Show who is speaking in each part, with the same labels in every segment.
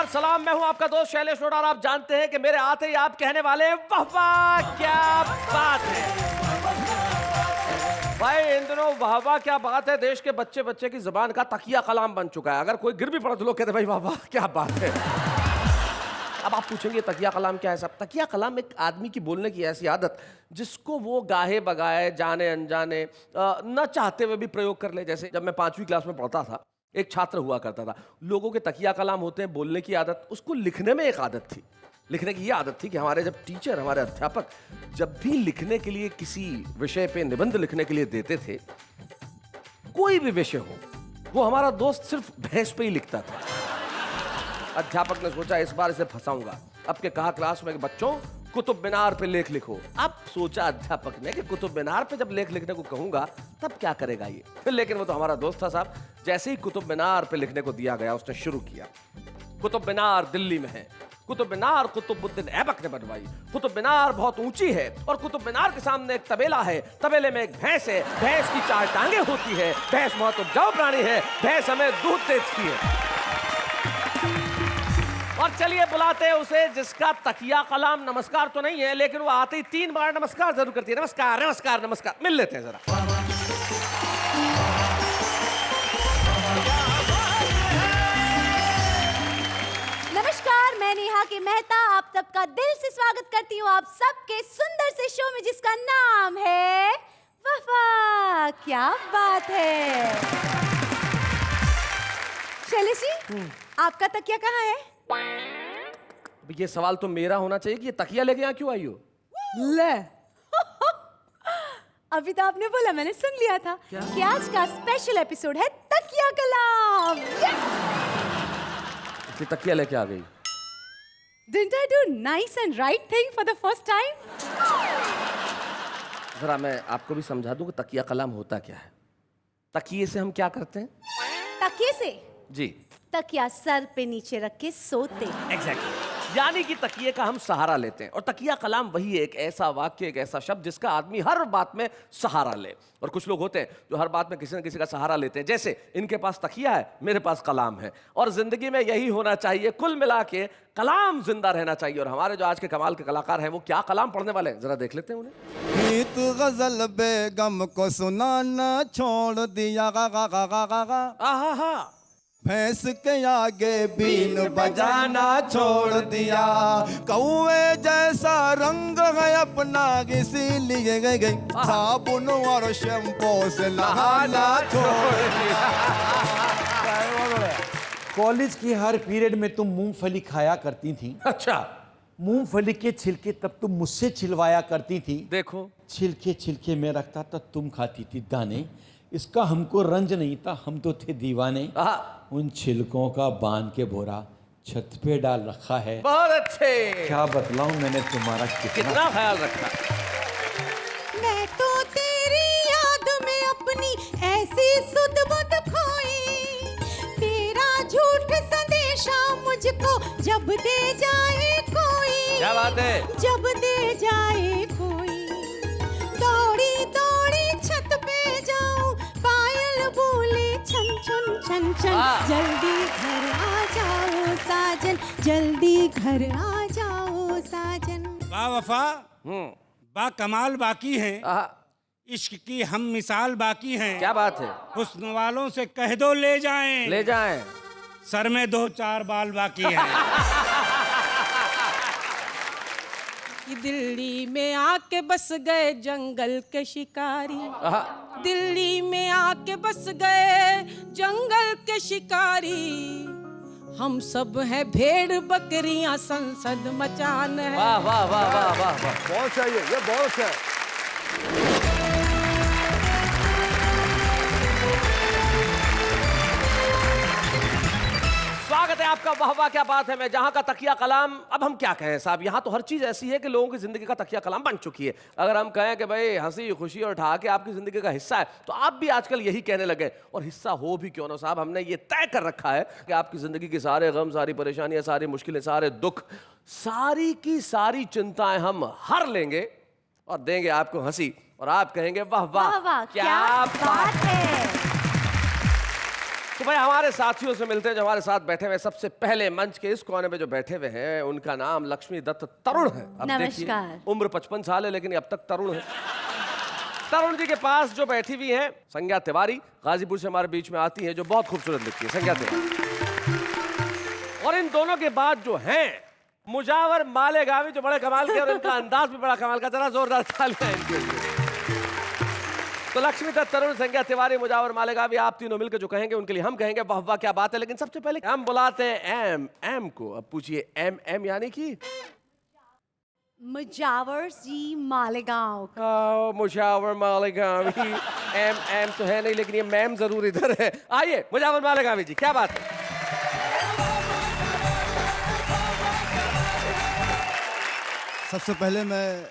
Speaker 1: सलाम, मैं हूं आपका दोस्त शैलेश रोड और आप जानते हैं कि मेरे आते ही आप कहने वाले हैं वाह वाह क्या बात है। भाई इन दिनों वाह वाह क्या बात है देश के बच्चे बच्चे की जुबान का तकिया कलाम बन चुका है। अगर कोई गिर भी पड़ा तो लोग कहते भाई वाह वाह क्या बात है। अब आप पूछेंगे तकिया कलाम क्या है साहब? तकिया कलाम एक आदमी की बोलने की ऐसी आदत जिसको वो गाहे बगाए जाने अनजाने न चाहते हुए भी प्रयोग कर ले। जैसे जब मैं 5वीं क्लास में पढ़ता था, एक छात्र हुआ करता था, लोगों के तकिया कलाम होते हैं बोलने की आदत, उसको लिखने में एक आदत थी। लिखने की ये आदत थी कि हमारे जब टीचर, हमारे अध्यापक जब भी लिखने के लिए किसी विषय पे निबंध लिखने के लिए देते थे, कोई भी विषय हो, वो हमारा दोस्त सिर्फ भैंस पे ही लिखता था। अध्यापक ने सोचा इस बार इसे फंसाऊंगा। अब के कहा क्लास में कि बच्चों कुतुब मीनार पे लेख लिखो। अब सोचा अध्यापक ने कि कुतुब मीनार पे जब लेख लिखने को कहूंगा तब क्या करेगा ये। लेकिन वो तो हमारा दोस्त था साहब। जैसे ही कुतुब मीनार पे लिखने को दिया गया उसने शुरू किया। कुतुब मीनार दिल्ली में है, कुतुब मीनार कुतुबुद्दीन ऐबक ने बनवाई, कुतुब मीनार बहुत ऊंची है और कुतुब मीनार के सामने एक तबेला है, तबेले में एक भैंस है, भैंस की 4 टांगे होती है, भैंस बहुत उपजाऊ प्राणी है, भैंस हमें दूध देती है। और चलिए बुलाते हैं उसे जिसका तकिया कलाम नमस्कार तो नहीं है, लेकिन वो आते ही 3 बार नमस्कार जरूर करती है। नमस्कार नमस्कार नमस्कार। मिल लेते हैं जरा।
Speaker 2: नमस्कार, मैं नेहा के मेहता आप सबका दिल से स्वागत करती हूँ आप सबके सुंदर से शो में जिसका नाम है वफा क्या बात है। शैलेश जी, आपका तकिया कहाँ है?
Speaker 1: ये सवाल तो मेरा होना चाहिए कि ये तकिया लेके यहाँ क्यों आई हो?
Speaker 2: ले अभी तो आपने बोला, मैंने सुन लिया था कि आज का स्पेशल एपिसोड है तकिया कलाम।
Speaker 1: ये तकिया लेके आ गई।
Speaker 2: Didn't I do nice and right thing for the first time?
Speaker 1: जरा मैं आपको भी समझा दूं कि तकिया कलाम होता क्या है। तकिए से हम क्या करते हैं?
Speaker 2: तकिए से
Speaker 1: जी,
Speaker 2: तकिया सर पे नीचे रख के सोते।
Speaker 1: एग्जैक्टली। यानी कि तकिए का हम सहारा लेते हैं। और तकिया कलाम वही है, एक ऐसा वाक्य, एक ऐसा शब्द जिसका आदमी हर बात में सहारा ले। और कुछ लोग होते हैं जो हर बात में किसी न किसी का सहारा लेते हैं। जैसे इनके पास तकिया है, मेरे पास कलाम है। और जिंदगी में यही होना चाहिए, कुल मिला के कलाम जिंदा रहना चाहिए। और हमारे जो आज के कमाल के कलाकार हैं वो क्या कलाम पढ़ने वाले हैं, जरा देख लेते हैं उन्हें।
Speaker 3: गीत गजल बेगम को सुनाना छोड़ दिया गा गा गा गा गा गा।
Speaker 1: आहा,
Speaker 3: भैंस के आगे बीन बजाना छोड़ दिया। कौवे जैसा रंग है अपना इसीलिए गई साबुन और शैम्पू से नहाना छोड़ दिया।
Speaker 4: कॉलेज की हर पीरियड में तुम मूंगफली खाया करती थी।
Speaker 1: अच्छा,
Speaker 4: मूंगफली के छिलके तब तुम मुझसे छिलवाया करती थी।
Speaker 1: देखो
Speaker 4: छिलके छिलके में रखता था, तुम खाती थी दाने। इसका हमको रंज नहीं था, हम तो थे दीवाने। उन छिलकों का बांध के बोरा छत पे डाल रखा है।
Speaker 1: बहुत अच्छे।
Speaker 4: क्या बतलाऊं मैंने तुम्हारा
Speaker 1: कितना ख्याल रखा।
Speaker 2: मैं तो तेरी याद में अपनी ऐसी सुध बुध खोई, तेरा झूठ संदेशा मुझको जब दे जाए कोई।
Speaker 1: क्या बात है?
Speaker 2: जब दे जाए कोई, दौड़ी दौड़ी छत पे जाऊं, पायल बोले छन छन छन छन, जल्दी घर आ जाओ साजन, जल्दी घर आ जाओ साजन।
Speaker 5: वाह वफा, बा कमाल बाकी हैं, इश्क की हम मिसाल बाकी हैं।
Speaker 1: क्या बात है?
Speaker 5: हुस्न वालों से कह दो ले जाएं,
Speaker 1: ले जाएं।
Speaker 5: सर में 2-4 बाल बाकी हैं।
Speaker 6: कि दिल्ली में आके बस गए जंगल के शिकारी, दिल्ली में आके बस गए जंगल के शिकारी। हम सब हैं भेड़ बकरियां, संसद मचान है।
Speaker 1: वाह वाह वाह वाह वाह वाह, बहुत चाहिए, ये बहुत है। स्वागत है आपका वाह वाह क्या बात है मैं, जहां का तकिया कलाम। अब हम क्या कहें साहब, यहाँ तो हर चीज ऐसी है कि लोगों की जिंदगी का तकिया कलाम बन चुकी है। अगर हम कहें कि भाई हंसी खुशी और ठहाके आपकी जिंदगी का हिस्सा है, तो आप भी आजकल यही कहने लगे। और हिस्सा हो भी क्यों ना साहब, हमने ये तय कर रखा है कि आपकी जिंदगी के सारे गम, सारी परेशानियां, सारी मुश्किलें, सारे दुख, सारी की सारी चिंताएं हम हर लेंगे और देंगे आपको हंसी। और आप कहेंगे वाह वाह
Speaker 2: क्या बात है।
Speaker 1: तो भाई हमारे साथियों से मिलते हैं जो हमारे साथ बैठे हुए सबसे पहले मंच के इस कोने में जो बैठे हुए हैं उनका नाम लक्ष्मी दत्त तरुण है। अब देखिए,
Speaker 2: नमस्कार।
Speaker 1: उम्र 55 साल है लेकिन अब तक तरुण है। तरुण जी के पास जो बैठी हुई हैं संज्ञा तिवारी, गाजीपुर से हमारे बीच में आती हैं, जो बहुत खूबसूरत दिखती है, संज्ञा तिवारी। और इन दोनों के बाद जो हैं मुजावर मालेगावी, जो बड़े कमाल के और इनका अंदाज भी बड़ा कमाल का, जरा जोरदार तालियां इनके लिए। तो लक्ष्मी दत्त तरुण, संज्ञा तिवारी, मुजावर मालेगावी, आप तीनों मिलकर जो कहेंगे उनके लिए हम कहेंगे वाह वाह क्या बात है। लेकिन सबसे पहले हम बुलाते हैं एम को। अब पूछिए एम यानी कि
Speaker 2: मुजावर जी मालेगांव।
Speaker 1: मुजावर मालेगावी। एम तो है नहीं लेकिन ये मैम जरूर इधर है। आइए मुजावर मालेगावी जी, क्या बात है।
Speaker 3: सबसे पहले मैं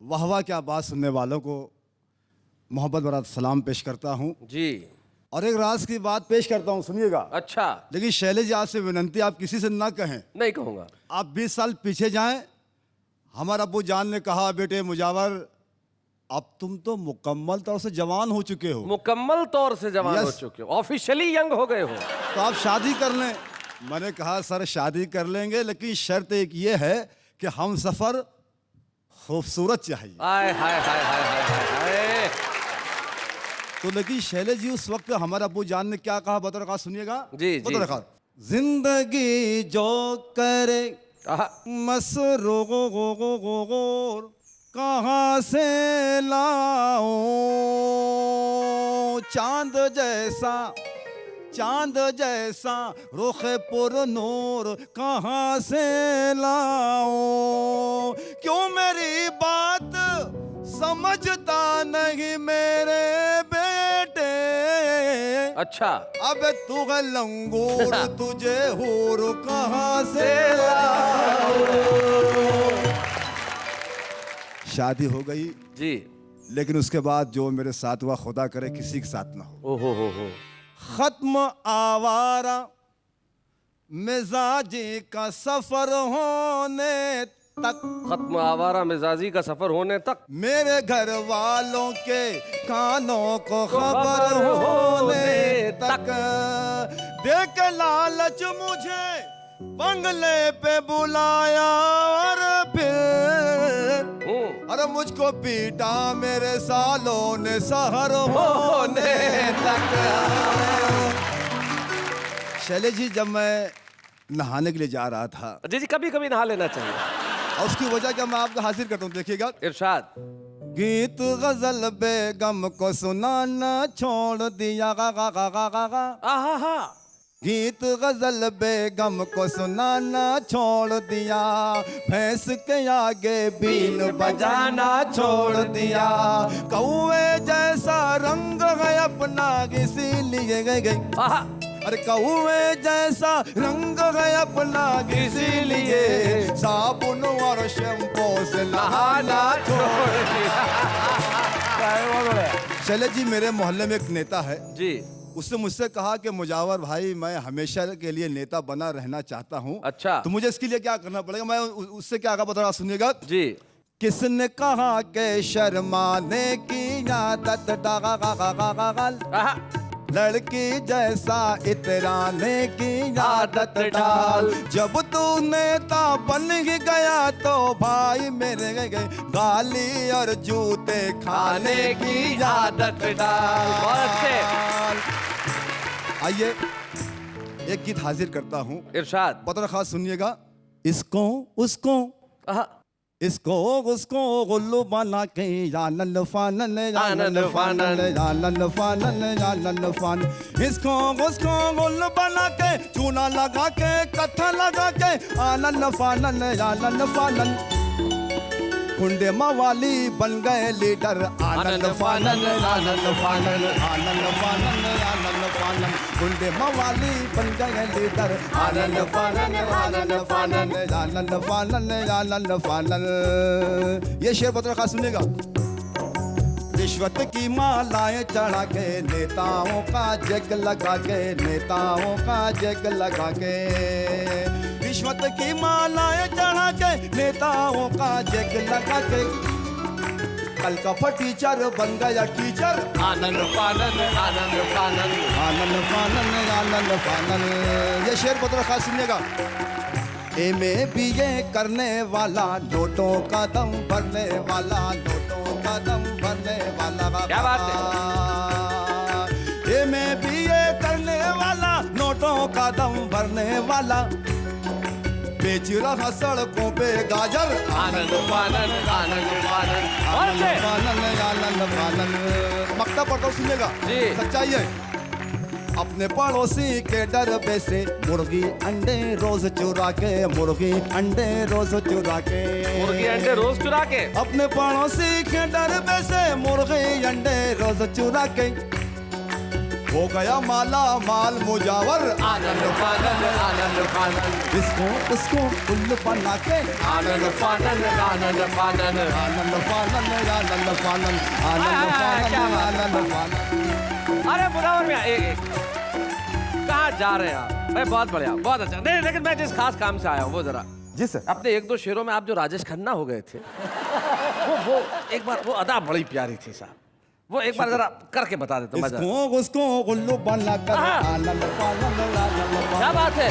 Speaker 3: वाह वाह क्या बात सुनने वालों को मोहब्बत भरा सलाम पेश करता हूँ
Speaker 1: जी।
Speaker 3: और एक राज की बात पेश करता हूँ, सुनिएगा।
Speaker 1: अच्छा।
Speaker 3: लेकिन शैलेश जी, आपसे विनंती, आप किसी से ना कहें।
Speaker 1: नहीं कहूंगा।
Speaker 3: आप 20 साल पीछे जाएं। हमारा अब्बू जान ने कहा, बेटे मुजावर, अब तुम तो मुकम्मल तौर से जवान हो चुके हो।
Speaker 1: मुकम्मल तौर से जवान हो
Speaker 3: Yes.
Speaker 1: चुके हो, ऑफिशियली यंग हो गए हो,
Speaker 3: तो आप शादी कर लें। मैंने कहा, सर शादी कर लेंगे लेकिन शर्त एक ये है कि हम सफर खूबसूरत चाहिए।
Speaker 1: हाय हाय हाय हाय हाय हाय।
Speaker 3: तो लेकिन शैलेश जी, उस वक्त हमारे अब्बू जान ने क्या कहा, बता रखा, सुनिएगा।
Speaker 1: जी, जी।
Speaker 3: बता रखा, जिंदगी जो करे मसरूर कहाँ से लाऊं, चांद जैसा रुख पुर नूर कहाँ से लाऊं, क्यों मेरी बात समझता नहीं मेरे बेटे।
Speaker 1: अच्छा।
Speaker 3: अब तू है लंगूर, तुझे हूर कहाँ से लाऊं। शादी हो गई
Speaker 1: जी।
Speaker 3: लेकिन उसके बाद जो मेरे साथ हुआ, खुदा करे किसी के साथ ना हो।
Speaker 1: ओहो हो।
Speaker 3: खत्म आवारा मिजाजी का सफर होने तक,
Speaker 1: खत्म आवारा मिजाजी का सफर होने तक,
Speaker 3: मेरे घर वालों के कानों को खबर होने तक, देख लालच मुझे बंगले पे बुलाया और फिर अरे मुझको पीटा मेरे सालों ने सहर होने तक। शैलेश जी, जब मैं नहाने के लिए जा रहा था,
Speaker 1: जी कभी कभी नहा लेना चाहिए,
Speaker 3: और उसकी वजह क्या मैं आपको हाजिर करता हूँ, देखिएगा।
Speaker 1: इरशाद।
Speaker 3: गीत गजल बेगम को सुनाना छोड़ दिया, गा गा गा गा गा गा।
Speaker 1: आहा।
Speaker 3: गीत गजल बेगम को सुनाना छोड़ दिया, भैंस के आगे बीन बजाना छोड़ दिया, कौवे जैसा रंग है अपना इसीलिए गई। अरे कौवे जैसा रंग है अपना इसीलिए साबुन और शैम्पू से नहाना छोड़ दिया। शैलेश जी, मेरे मोहल्ले में एक नेता है
Speaker 1: जी।
Speaker 3: उसने मुझसे कहा कि मुजावर भाई, मैं हमेशा के लिए नेता बना रहना चाहता हूँ।
Speaker 1: अच्छा।
Speaker 3: तो मुझे इसके लिए क्या करना पड़ेगा? मैं उससे क्या कहा बता रहा, सुनिएगा
Speaker 1: जी।
Speaker 3: किसने कहा के शर्माने की आदत डाल, लड़की जैसा इतराने की आदत डाल, जब तू नेता बन ही गया तो भाई मेरे गए गाली और जूते खाने की आदत डाल।
Speaker 1: बहुत अच्छे।
Speaker 3: आइए एक गीत हाजिर करता हूँ,
Speaker 1: इरशाद।
Speaker 3: पता रखा, सुनिएगा। इसको उसको इसको उसको गुल्लू बना के जानन फानन जानन फानन जानन फानन जानन फान, इसको उसको गुल्लू बना के चूना लगा के कथा लगा के आनन फानन जानन फानन, गुंडे मवाली बन गए लीडर आनंद फानन आनंद फानन आनंद फानन आनंद फानन, गुंडे मवाली बन गए लीडर आनंद फानन आनंद फानन आनंद फानन आनंद फानन। ये शेर बता रखा, सुनिएगा। रिश्वत की मालाएं चढ़ा के नेताओं का जग लगा के, नेताओं का जग लगा के, रिश्वत की मालाएं चढ़ा के नेताओं का जग लगा के, कल का टीचर बन गया टीचर।
Speaker 1: आनंद फानन आनंद फानन
Speaker 3: आनंद फानन आनंद फानन। ये शेर बहुत खास सुनिएगा। एमे बीए करने वाला, नोटों का दम भरने वाला, नोटों का दम भरने वाला।
Speaker 1: क्या बात
Speaker 3: है। एमे बीए करने वाला, नोटों का दम भरने वाला, बेच रहा सड़कों पे गाजर।
Speaker 1: आनंद फानन आनंद फानन।
Speaker 3: आनंद फानन आनंद फानन। मक्ता पढ़ता हूँ, सुनिएगा।
Speaker 1: जी।
Speaker 3: सच्चाई है। अपने पड़ोसी के डर पे से मुर्गी अंडे रोज चुरा के, मुर्गी अंडे रोज चुरा के,
Speaker 1: मुर्गी अंडे रोज चुरा के।
Speaker 3: अपने पड़ोसी के डर पे से मुर्गी अंडे रोज चुरा के, हो गया माला माल मुजावर।
Speaker 1: आनंद फानन आनंद फानन।
Speaker 3: इसको उसको उल्लू बना के।
Speaker 1: आनंद फानन आनंद फानन।
Speaker 3: आनंद फानन आनंद फानन आनंद फानन आनंद फानन।
Speaker 1: अरे मुनावर भैया, एक कहाँ जा रहे हैं आप? भाई बहुत बढ़िया, बहुत अच्छा। नहीं, लेकिन मैं जिस खास काम से आया हूँ वो जरा
Speaker 3: जी सर।
Speaker 1: अपने एक दो शेरों में आप जो राजेश खन्ना हो गए थे, वो एक बार वो अदा बड़ी प्यारी थी साहब, वो एक बार जरा करके बता देता मजा।
Speaker 3: इसको उसको उल्लू बना कर। आनंद फानन आनंद फानन।
Speaker 1: क्या बात है,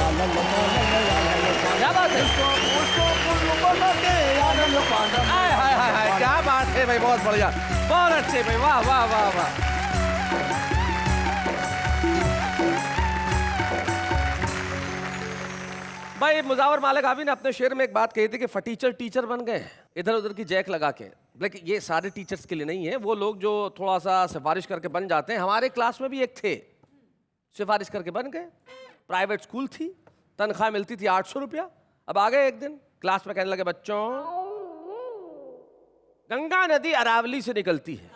Speaker 1: क्या बात है,
Speaker 3: उसको उल्लू बना के आनंद फानन।
Speaker 1: हाय हाय हाय हाय, क्या बात है भाई, बहुत बढ़िया, बहुत अच्छे भाई, वाह वाह वाह वाह। भाई मुजावर मालिक आबी ने अपने शेर में एक बात कही थी कि फटीचर टीचर बन गए इधर उधर की जैक लगा के। लेकिन ये सारे टीचर्स के लिए नहीं है, वो लोग जो थोड़ा सा सिफारिश करके बन जाते हैं। हमारे क्लास में भी एक थे, सिफारिश करके बन गए। प्राइवेट स्कूल थी, तनख्वाह मिलती थी 800 रुपया। अब आ गए एक दिन क्लास में, कहने लगे बच्चों, गंगा नदी अरावली से निकलती है,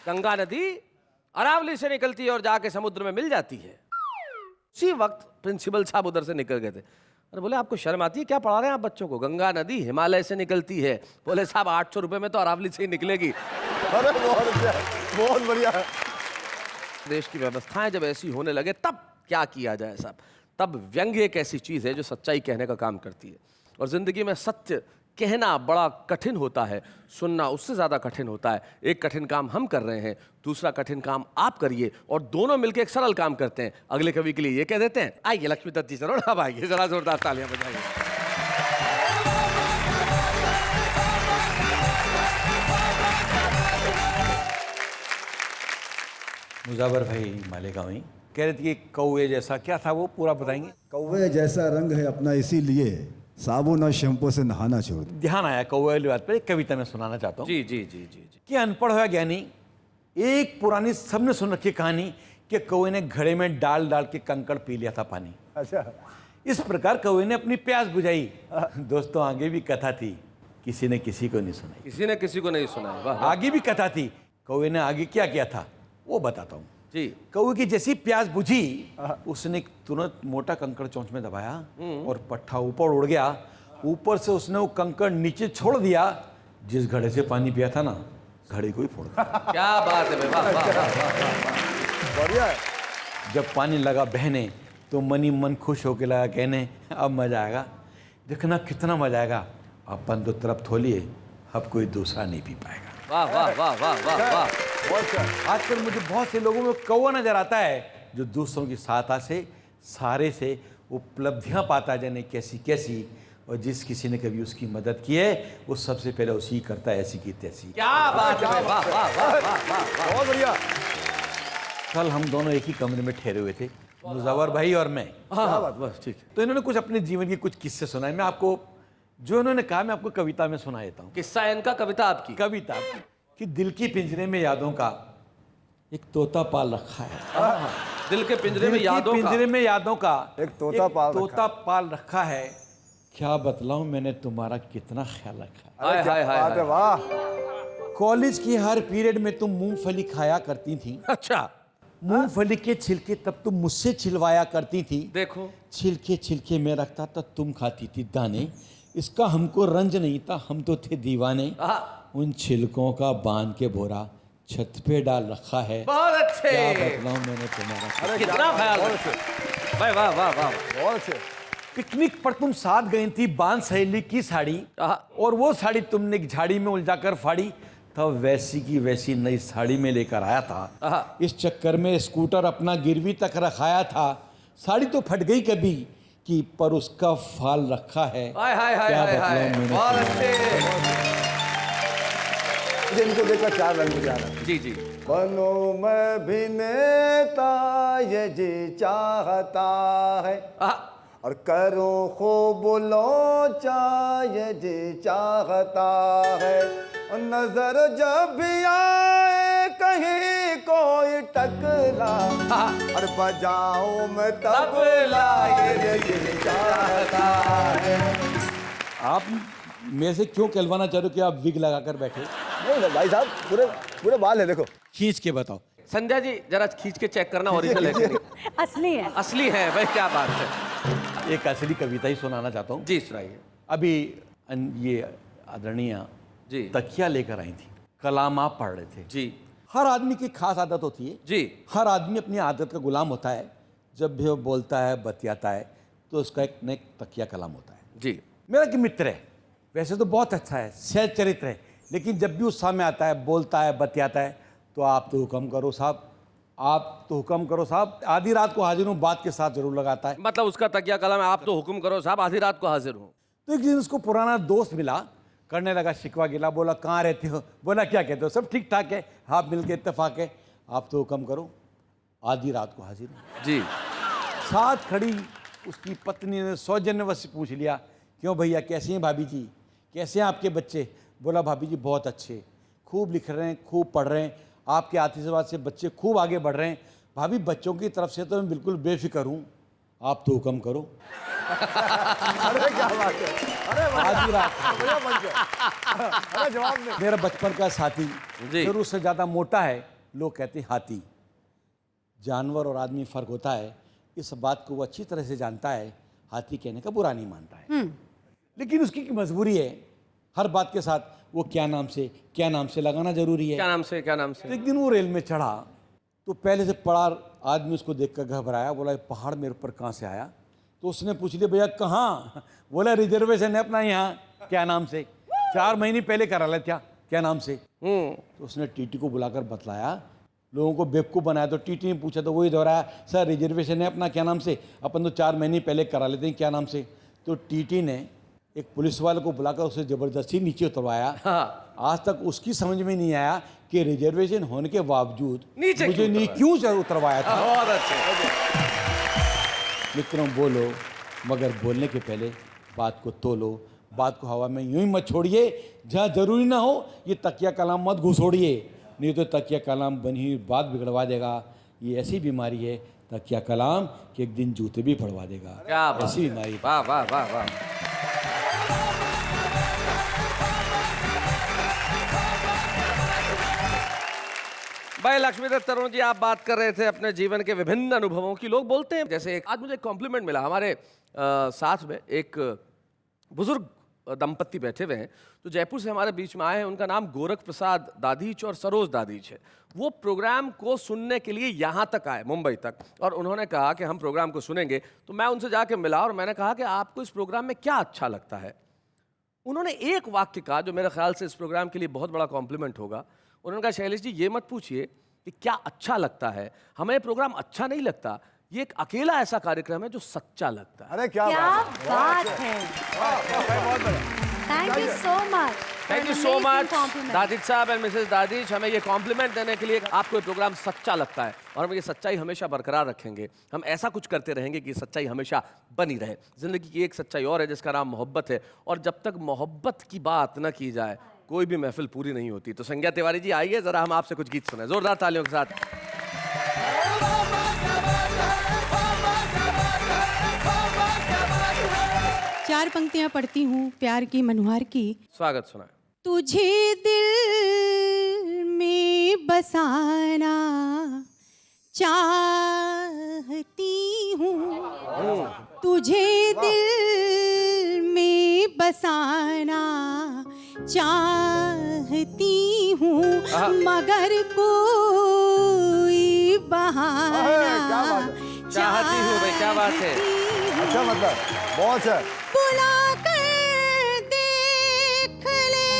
Speaker 1: गंगा नदी अरावली से निकलती है और जाके समुद्र में मिल जाती है। उसी वक्त प्रिंसिपल साहब उधर से निकल गए थे। अरे बोले आपको शर्म आती है क्या, पढ़ा रहे हैं आप बच्चों को? गंगा नदी हिमालय से निकलती है। बोले साहब 800 रुपए में तो अरावली से ही निकलेगी।
Speaker 3: अरे बहुत अच्छा, बहुत बढ़िया।
Speaker 1: देश की व्यवस्थाएं जब ऐसी होने लगे तब क्या किया जाए साहब? तब व्यंग्य एक ऐसी चीज है जो सच्चाई कहने का काम करती है। और जिंदगी में सत्य कहना बड़ा कठिन होता है, सुनना उससे ज़्यादा कठिन होता है। एक कठिन काम हम कर रहे हैं, दूसरा कठिन काम आप करिए, और दोनों मिलकर एक सरल काम करते हैं। अगले कवि के लिए ये कह देते हैं, आइए लक्ष्मी दत्त जी जरूर, अब आइए, जरा जोरदार तालियां बजाइए।
Speaker 4: मुजावर भाई मालेगांवी कह रहे थे कि कौवे जैसा क्या था, वो पूरा बताएंगे?
Speaker 3: कौवे जैसा रंग है अपना, इसीलिए साबुन और शैम्पू से नहाना छोड़ दो।
Speaker 4: ध्यान आया कौवे वाली बात पर, एक कविता में सुनाना चाहता हूँ।
Speaker 1: जी जी जी जी जी।
Speaker 4: कि अनपढ़ हुआ ज्ञानी, एक पुरानी सबने सुन रखी कहानी कि कौवे ने घड़े में डाल डाल के कंकड़ पी लिया था पानी।
Speaker 3: अच्छा।
Speaker 4: इस प्रकार कौवे ने अपनी प्यास बुझाई। दोस्तों आगे भी कथा थी, किसी ने किसी को नहीं सुनाई।
Speaker 1: किसी ने किसी को नहीं सुनाया, वाह।
Speaker 4: आगे भी कथा थी, कौवे ने आगे क्या किया था वो बताता हूँ।
Speaker 1: जी।
Speaker 4: कौवे की जैसी प्यास बुझी, उसने तुरंत मोटा कंकड़ चोंच में दबाया और पट्ठा ऊपर उड़ गया। ऊपर से उसने वो कंकड़ नीचे छोड़ दिया। जिस घड़े से पानी पिया था ना, घड़े को ही फोड़ दिया।
Speaker 1: क्या बात है भाई, वाह वाह वाह।
Speaker 3: बढ़िया है।
Speaker 4: जब पानी लगा बहने तो मनी मन खुश होके लगा कहने, अब मजा आएगा, देखना कितना मजा आएगा। अपन तो तरफ थोलिए, अब कोई दूसरा नहीं पी पाएगा।
Speaker 1: वाह वाह वाह वाह वाह वाह।
Speaker 4: आजकल मुझे बहुत से लोगों में कौवा नजर आता है जो दूसरों की सहायता से, सारे से उपलब्धियां पाता है, जाने कैसी कैसी, और जिस किसी ने कभी उसकी मदद की है वो सबसे पहले उसी करता है ऐसी की तैसी।
Speaker 1: क्या बात है, वाह वाह वाह वाह।
Speaker 3: बहुत बढ़िया।
Speaker 4: कल हम दोनों एक ही कमरे में ठहरे हुए थे, मुजव्वर भाई और मैं।
Speaker 1: हाँ बस ठीक है।
Speaker 4: तो इन्होंने कुछ अपने जीवन के कुछ किस्से सुनाए। मैं आपको जो इन्होंने कहा मैं आपको कविता में सुना देता हूँ।
Speaker 1: किस्सा है इनका, कविता आपकी?
Speaker 4: कविता कि दिल की पिंजरे में यादों का एक तोता पाल रखा है।
Speaker 1: दिल के पिंजरे में यादों का,
Speaker 4: पिंजरे में यादों का
Speaker 3: एक तोता
Speaker 4: पाल रखा है। क्या बतलाऊं मैंने तुम्हारा कितना ख्याल रखा है।
Speaker 1: हाय हाय हाय हाय।
Speaker 3: वाह।
Speaker 4: कॉलेज की हर पीरियड में तुम मूंगफली खाया करती थी।
Speaker 1: अच्छा,
Speaker 4: मूंगफली के छिलके तब तुम मुझसे छिलवाया करती थी।
Speaker 1: देखो
Speaker 4: छिलके छिलके में रखता था, तुम खाती थी दाने। इसका हमको रंज नहीं था, हम तो थे दीवाने। उन छिलकों का बांध के बोरा छत पे डाल रखा है।
Speaker 1: बहुत अच्छे।
Speaker 4: क्या बतलाऊं मैंने तुम्हारा।
Speaker 1: कितना ख्याल रखा। भाई वाह वाह वाह।
Speaker 3: बहुत अच्छे।
Speaker 4: पिकनिक पर तुम साथ गई थी बांध सहेली की साड़ी, और वो साड़ी तुमने एक झाड़ी में उलझाकर फाड़ी, तब वैसी की वैसी नई साड़ी में लेकर आया था। इस चक्कर में स्कूटर अपना गिरवी तक रखाया था। साड़ी तो फट गई कभी कि पर उसका फाल रखा है। क्या बतलाऊं मैंने
Speaker 1: बहुत
Speaker 4: तुम्हें।
Speaker 1: अच्छे।
Speaker 3: इनको देखकर 4 रंग मुझे आ रहा है।
Speaker 1: जी जी।
Speaker 3: बनूं मैं भी नेता ये जी चाहता है, और करूं खूब लोचा ये जी चाहता है, और नजर जब भी आए कहीं कोई टकला, और बजाऊं मैं तबला ये जी चाहता है।
Speaker 4: आप मेरे से क्यों कहलवाना चाह रहे हो कि आप विग लगाकर बैठे?
Speaker 3: नहीं भाई साहब, पूरे पूरे बाल है, देखो
Speaker 4: खींच के बताओ।
Speaker 1: संध्या जी जरा खींच के चेक करना ओरिजिनल है कि नहीं।
Speaker 2: असली है।
Speaker 1: असली है भाई, क्या बात है।
Speaker 4: एक असली कविता ही सुनाना चाहता हूँ।
Speaker 1: जी सुनाइए।
Speaker 4: अभी ये आदरणीय
Speaker 1: जी
Speaker 4: तकिया लेकर आई थी, कलाम आप पढ़ रहे थे।
Speaker 1: जी
Speaker 4: हर आदमी की खास आदत होती है
Speaker 1: जी।
Speaker 4: हर आदमी अपनी आदत का गुलाम होता है। जब भी वो बोलता है बतियाता है तो उसका एक न एक तकिया कलाम होता है।
Speaker 1: जी।
Speaker 4: मेरा एक मित्र है, वैसे तो बहुत अच्छा है, सहज चरित्र है, लेकिन जब भी उस सामने आता है, बोलता है, बतियाता है, तो आप तो हुक्म करो साहब, आप तो हुक्म करो साहब। आधी रात को हाजिर हूँ बात के साथ जरूर लगाता है।
Speaker 1: मतलब उसका तकिया कलम है, आप तो हुक्म करो साहब, आधी रात को हाजिर हूँ।
Speaker 4: तो एक दिन उसको पुराना दोस्त मिला, करने लगा शिकवा गिला, बोला कहाँ रहते हो? बोला क्या कहते हो, सब ठीक ठाक है, आप मिल के इत्तेफाक है, आप तो हुक्म करो, आधी रात को हाजिर हूँ।
Speaker 1: जी।
Speaker 4: साथ खड़ी उसकी पत्नी ने सौजन्यवश से पूछ लिया, क्यों भैया कैसे हैं भाभी जी, कैसे हैं आपके बच्चे? बोला भाभी जी बहुत अच्छे, खूब लिख रहे हैं, खूब पढ़ रहे हैं, आपके आशीर्वाद से बच्चे खूब आगे बढ़ रहे हैं। भाभी बच्चों की तरफ से तो मैं बिल्कुल बेफिक्र हूँ, आप तो हुक्म करो।
Speaker 3: अरे क्या बात है, अरे
Speaker 4: आधी रात
Speaker 3: बढ़िया बन गया। अरे जवाब नहीं।
Speaker 4: मेरा बचपन का साथी,
Speaker 1: जी।
Speaker 4: फिर उससे ज़्यादा मोटा है, लोग कहते हैं हाथी। जानवर और आदमी फ़र्क होता है, इस बात को वो अच्छी तरह से जानता है, हाथी कहने का बुरा नहीं मानता है। लेकिन उसकी एक मजबूरी है, हर बात के साथ वो क्या नाम से लगाना जरूरी है।
Speaker 1: क्या नाम से, क्या नाम
Speaker 4: तो
Speaker 1: से?
Speaker 4: एक दिन वो रेल में चढ़ा तो पहले से पड़ा आदमी उसको देखकर घबराया, बोला ये पहाड़ मेरे ऊपर कहाँ से आया? तो उसने पूछ लिया भैया कहाँ? बोला रिजर्वेशन है अपना यहाँ। क्या नाम से? 4 महीने पहले करा लिया था। क्या नाम से? तो उसने टीटी को बुलाकर बतलाया, लोगों को बेवकूफ़ बनाया। तो टीटी ने पूछा तो वही दोहराया, सर रिजर्वेशन है अपना, क्या नाम से? अपन तो 4 महीने पहले करा लेते हैं, क्या नाम से? तो टीटी ने एक पुलिस वाले को बुलाकर उसे जबरदस्ती नीचे उतरवाया। आज तक उसकी समझ में नहीं आया कि रिजर्वेशन होने के बावजूद
Speaker 1: नीचे
Speaker 4: मुझे नहीं क्यों उतरवाया था।
Speaker 1: बहुत अच्छे।
Speaker 4: मित्रों बोलो, मगर बोलने के पहले बात को तोलो, बात को हवा में यूं ही मत छोड़िए। जहाँ जरूरी ना हो ये तकिया कलाम मत घुसोड़िए, नहीं तो तकिया कलाम बनी हुई बात बिगड़वा देगा। ये ऐसी बीमारी है तकिया कलाम कि एक दिन जूते भी पड़वा देगा।
Speaker 1: क्या बात
Speaker 4: ऐसी
Speaker 1: है।
Speaker 4: बीमारी।
Speaker 1: वाह वाह वाह वाह। भाई लक्ष्मीदत्त तरुण जी, आप बात कर रहे थे अपने जीवन के विभिन्न अनुभवों की। लोग बोलते हैं, जैसे आज मुझे कॉम्प्लीमेंट मिला, हमारे साथ में एक बुजुर्ग दंपत्ति बैठे हुए हैं जो जयपुर से हमारे बीच में आए हैं। उनका नाम गोरख प्रसाद दादीच और सरोज दादीच है। वो प्रोग्राम को सुनने के लिए यहाँ तक आए, मुंबई तक, और उन्होंने कहा कि हम प्रोग्राम को सुनेंगे। तो मैं उनसे जाके मिला और मैंने कहा कि आपको इस प्रोग्राम में क्या अच्छा लगता है। उन्होंने एक वाक्य कहा जो मेरे ख्याल से इस प्रोग्राम के लिए बहुत बड़ा कॉम्प्लीमेंट होगा। उन्होंने कहा शैलेश जी ये मत पूछिए कि क्या अच्छा लगता है, हमें ये प्रोग्राम अच्छा नहीं लगता, ये एक अकेला ऐसा कार्यक्रम है जो सच्चा लगता है।
Speaker 3: अरे क्या
Speaker 2: बात है। Thank you so much.
Speaker 1: Thank you so much दादिज साहब एंड मिसेस दादिज, हमें ये कॉम्प्लीमेंट देने के लिए। आपको ये प्रोग्राम सच्चा लगता है और हम ये सच्चाई हमेशा बरकरार रखेंगे। हम ऐसा कुछ करते रहेंगे कि सच्चाई हमेशा बनी रहे। जिंदगी की एक सच्चाई और है जिसका नाम मोहब्बत है, और जब तक मोहब्बत की बात न की जाए कोई भी महफिल पूरी नहीं होती। तो संज्ञा तिवारी जी आइए, जरा हम आपसे कुछ गीत सुने जोरदार तालियों के साथ।
Speaker 2: 4 पंक्तियां पढ़ती हूँ प्यार की मनुहार की।
Speaker 1: स्वागत सुना।
Speaker 2: तुझे दिल में बसाना चाहती हूँ, तुझे दिल में बसाना चाहती हूँ, मगर कोई बहाना
Speaker 1: चाहती हूँ भाई, क्या बात है।
Speaker 3: अच्छा मतलब बहुत है।
Speaker 2: बुला कर देख ले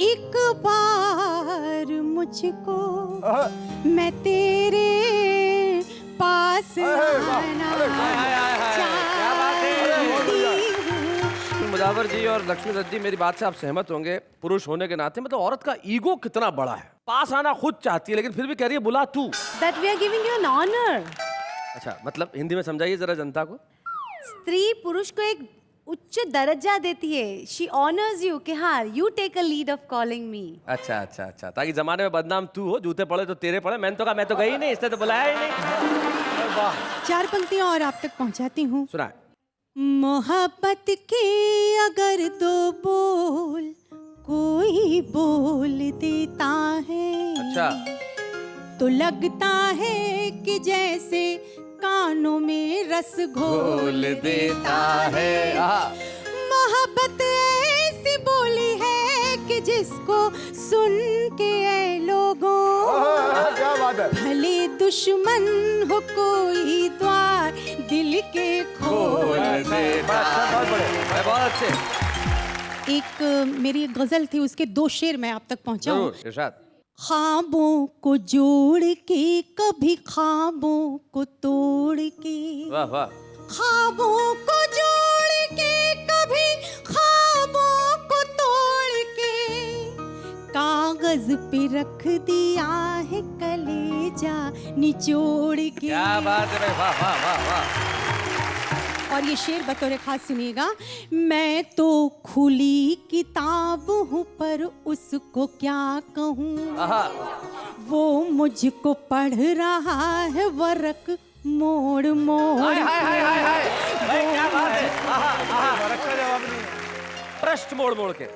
Speaker 2: एक बार मुझको, मैं तेरे पास आना चाहती हूँ।
Speaker 1: मुजावर जी और लक्ष्मी दत्त जी, मेरी बात से आप सहमत होंगे, पुरुष होने के नाते मतलब औरत का ईगो कितना बड़ा है। पास आना खुद चाहती है लेकिन फिर भी कह रही है बुला तू।
Speaker 7: That we are giving you an honor.
Speaker 1: अच्छा, मतलब हिंदी में समझाइए जरा जनता को।
Speaker 7: स्त्री पुरुष को एक उच्च दर्जा देती है। She honors you कि हाँ, you take a lead of calling me.
Speaker 1: अच्छा अच्छा अच्छा, ताकि जमाने में बदनाम तू हो, जूते पड़े तो तेरे पड़े। मैंने तो कहा मैं तो गई नहीं, इसने तो बुलाया ही नहीं। वाह,
Speaker 2: 4 पंक्तियां और आप तक पहुंचाती हूँ।
Speaker 1: सुना।
Speaker 2: मोहब्बत के अगर 2 बोल कोई बोल देता है,
Speaker 1: अच्छा,
Speaker 2: तो लगता है कि जैसे कानों में रस घोल देता है। मोहब्बत ऐसी बोली है कि जिसको सुन के ऐ लोगों,
Speaker 3: क्या बात है।
Speaker 2: भले दुश्मन हो कोई द्वार दिल के खोल देता है।
Speaker 1: बहुत अच्छे।
Speaker 2: एक मेरी एक गजल थी, उसके 2 शेर मैं आप तक पहुंचाऊं।
Speaker 1: जरूर, इरशाद।
Speaker 2: ख्वाबों को जोड़ के कभी ख्वाबों को तोड़ के,
Speaker 1: वाह वाह।
Speaker 2: ख्वाबों को जोड़ के कभी ख्वाबों को तोड़ के, कागज पे रख दिया है कलेजा निचोड़ के।
Speaker 1: क्या बात है भाई, वाह वाह वाह वाह।
Speaker 2: और ये शेर बतौर खास सुनिएगा। मैं तो खुली किताब हूँ पर उसको क्या कहूँ,
Speaker 1: आहा,
Speaker 2: वो मुझको पढ़ रहा है वरक मोड़ मोड़।
Speaker 1: हाय हाय हाय हाय हाय, भाई क्या बात है। आहा आहा, रखा जवाब नहीं। पृष्ठ मोड़ मोड़ के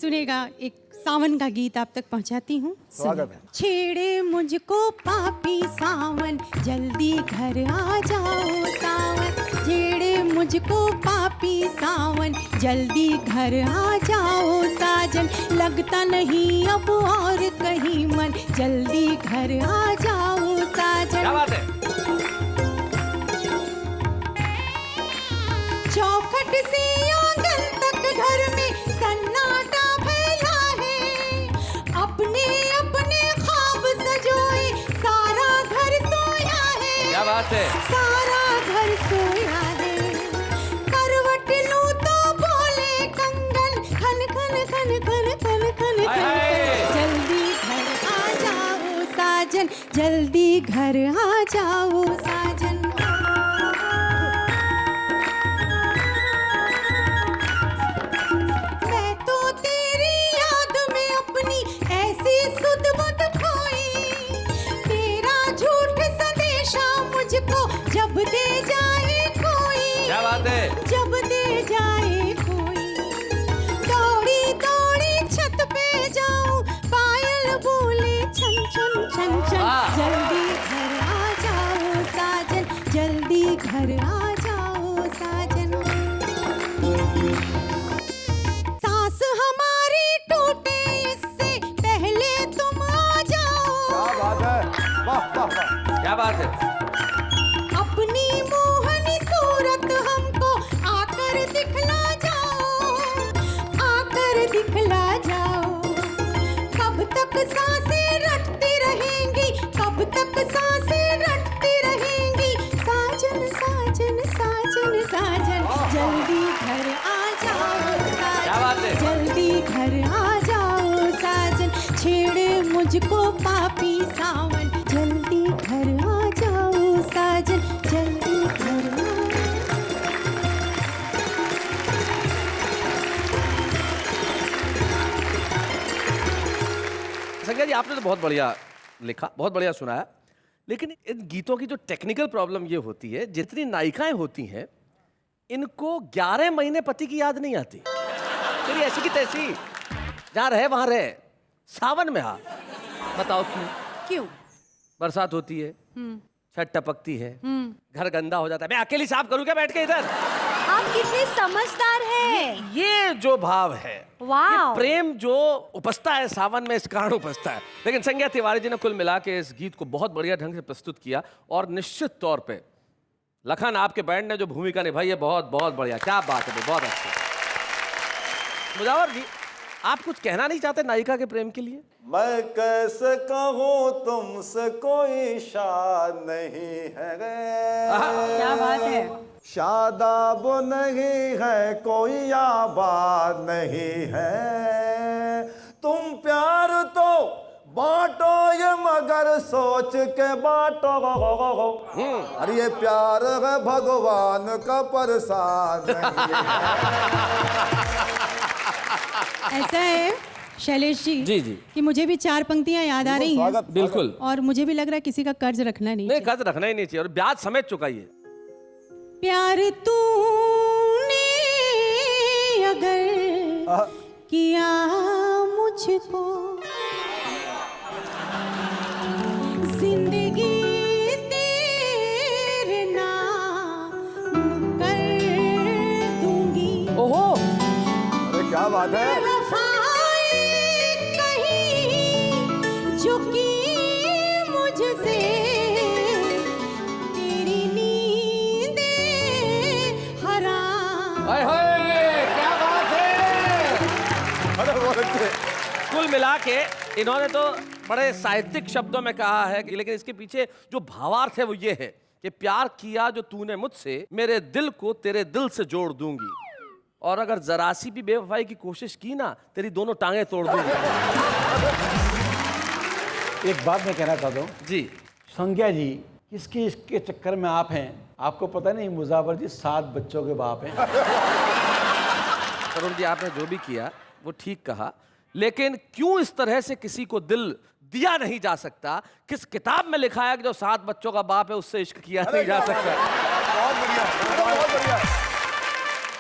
Speaker 2: सुनेगा। एक सावन का गीत आप तक पहुंचाती हूँ।
Speaker 3: स्वागत है।
Speaker 2: छेड़े मुझको पापी सावन, जल्दी घर आ जाओ सावन। छेड़े मुझको पापी सावन, जल्दी घर आ जाओ साजन। लगता नहीं अब और कहीं मन, जल्दी घर आ जाओ साजन।
Speaker 1: क्या बात है।
Speaker 2: चौखट से आंगन तक घर में सन्नाटा फैला है, अपने अपने ख्वाब सजोए सारा घर सोया है।
Speaker 1: क्या बात है।
Speaker 2: सारा घर सोया है, करवट लूं तो बोले कंगन, खन खन खन खन खन खन
Speaker 1: हाय हाय।
Speaker 2: जल्दी घर आ जाओ साजन, जल्दी घर आ जाओ साजन। मैं तो तेरी याद में अपनी ऐसी सुध बुध खोई, तेरा झूठ संदेशा मुझको जब दे जाए कोई।
Speaker 1: क्या बात है।
Speaker 2: जब दे जाए कोई, दौड़ी दौड़ी छत पे जाऊं, पायल बोले छन छन छन छन।
Speaker 1: वाह।
Speaker 2: जल्दी घर आ जाओ साजन, जल्दी घर आ जाओ साजन। सांस हमारी टूटे इससे पहले तुम आ जाओ।
Speaker 3: क्या बात है। वाह वाह वाह।
Speaker 1: क्या बात है।
Speaker 2: अपनी मोहनी सूरत हमको आकर दिखला जाओ, आकर दिखला जाओ। कब तक सांसें रटती रहेंगी, कब तक सांसें रटती रहेंगी, साजन साजन साजन साजन। जल्दी घर आ जाओ
Speaker 1: क्या बात है।
Speaker 2: साजन, जल्दी घर आ जाओ साजन। छेड़े मुझको पापी सावन, जल्दी घर आ जाओ साजन, जल्दी घर आ।
Speaker 1: संज्ञा जी, आपने तो बहुत बढ़िया लिखा, बहुत बढ़िया सुनाया, लेकिन इन गीतों की जो टेक्निकल प्रॉब्लम ये होती है, जितनी नायिकाएं होती हैं इनको 11 महीने पति की याद नहीं आती। तेरी ऐसी की तैसी, जहाँ रहे वहां रहे। सावन में हाँ, बताओ क्यों?
Speaker 7: क्यों?
Speaker 1: बरसात होती है, छत टपकती है, घर गंदा हो जाता है, मैं अकेली साफ करूँ क्या बैठ के इधर?
Speaker 7: आप कितने समझदार हैं।
Speaker 1: ये जो भाव है,
Speaker 7: वाह।
Speaker 1: ये प्रेम जो उपजता है सावन में, इस कारण उपजता है। लेकिन संज्ञा तिवारी जी ने कुल मिला के इस गीत को बहुत बढ़िया ढंग से प्रस्तुत किया और निश्चित तौर पे लखन, आपके बैंड ने जो भूमिका निभाई है बहुत बहुत बढ़िया, क्या बात है भाई, बहुत अच्छी। मुजावर जी, आप कुछ कहना नहीं चाहते नायिका के प्रेम के लिए?
Speaker 3: मैं कैसे कहूँ तुमसे कोई शाद नहीं है
Speaker 7: क्या बात है।
Speaker 3: शादाब नहीं है कोई आबाद नहीं है, तुम प्यार तो बांटो ये मगर सोच के बांटो, अरे ये प्यार है भगवान का प्रसाद नहीं है।
Speaker 2: ऐसा है शैलेश जी
Speaker 1: जी
Speaker 2: कि मुझे भी 4 पंक्तियां याद आ रही हैं
Speaker 1: बिल्कुल।
Speaker 2: और मुझे भी लग रहा है किसी का कर्ज रखना नहीं
Speaker 1: नहीं, कर्ज रखना ही नहीं चाहिए और ब्याज समेत चुकाइए।
Speaker 2: प्यार तूने अगर किया मुझको, जिंदगी तेरे नाम कर दूंगी।
Speaker 1: ओहो,
Speaker 3: अरे क्या बात है।
Speaker 2: वफाएं कहीं जो की मुझसे, तेरी नींदें हराम।
Speaker 1: हाय हाय, क्या बात है।
Speaker 3: अरे बहुत अच्छे।
Speaker 1: कुल मिला के इन्होंने तो बड़े साहित्यिक शब्दों में कहा है कि, लेकिन इसके पीछे जो भावार्थ है वो ये है कि प्यार किया जो तूने मुझसे, मेरे दिल को तेरे दिल से जोड़ दूंगी, और अगर जरा सी भी बेवफाई की कोशिश की ना, तेरी दोनों टांगे तोड़ दूंगी।
Speaker 4: एक बात मैं कहना चाहता हूँ
Speaker 1: जी,
Speaker 4: संज्ञा जी, किसके इसके चक्कर में आप हैं? आपको पता नहीं मुजावर जी 7 बच्चों के बाप हैं।
Speaker 1: तरुण जी, आपने जो भी किया वो ठीक कहा, लेकिन क्यों इस तरह से किसी को दिल दिया नहीं जा सकता? किस किताब में लिखा है कि जो 7 बच्चों का बाप है उससे इश्क किया नहीं जा सकता?
Speaker 3: बहुत बढ़िया, बहुत बढ़िया।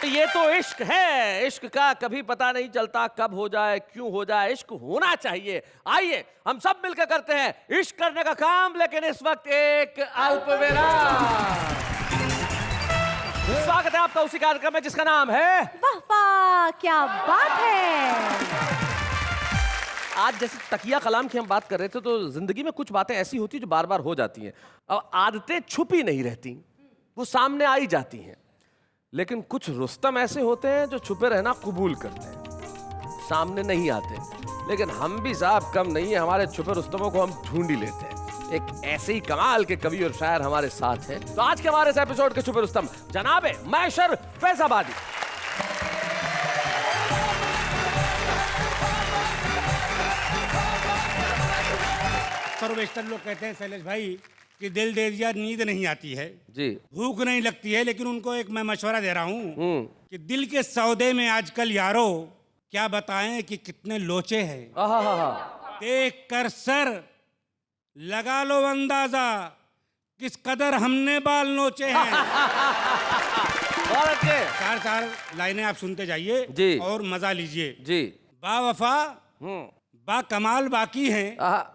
Speaker 1: ये तो इश्क है। इश्क का कभी पता नहीं चलता कब हो जाए, क्यों हो जाए। इश्क होना चाहिए। आइए हम सब मिलकर करते हैं इश्क करने का काम, लेकिन इस वक्त एक अल्प विराम। स्वागत है आपका उसी कार्यक्रम में जिसका नाम है
Speaker 7: वाह वाह, क्या बात है।
Speaker 1: आज जैसे तकिया कलाम की हम बात कर रहे थे, तो जिंदगी में कुछ बातें ऐसी होती हैं जो बार बार हो जाती हैं। अब आदतें छुपी नहीं रहती, वो सामने आई जाती हैं। लेकिन कुछ रुस्तम ऐसे होते हैं जो छुपे रहना कबूल करते हैं, सामने नहीं आते। लेकिन हम भी साहब कम नहीं है, हमारे छुपे रुस्तमों को हम ढूंढ ही लेते हैं। एक ऐसे ही कमाल के कवि और शायर हमारे साथ हैं। तो आज के हमारे इस एपिसोड के छुपे रुस्तम जनाबे मैशर फैजाबादी।
Speaker 5: सर्वेस्टर लोग कहते हैं शैलेश भाई कि दिल दे दिया नींद नहीं आती है,
Speaker 1: जी,
Speaker 5: भूख नहीं लगती है, लेकिन उनको एक मैं मशवरा दे रहा हूँ कि दिल के सौदे में आजकल यारो क्या बताएं कि कितने लोचे हैं। देख कर सर लगा लो अंदाजा किस कदर हमने बाल नोचे हैं।
Speaker 1: बहुत अच्छे।
Speaker 5: 4 लाइनें आप सुनते जाइए
Speaker 1: जी,
Speaker 5: और मजा लीजिए।
Speaker 1: जी,
Speaker 5: बा वफा बा कमाल बाकी हैं,
Speaker 1: आहा,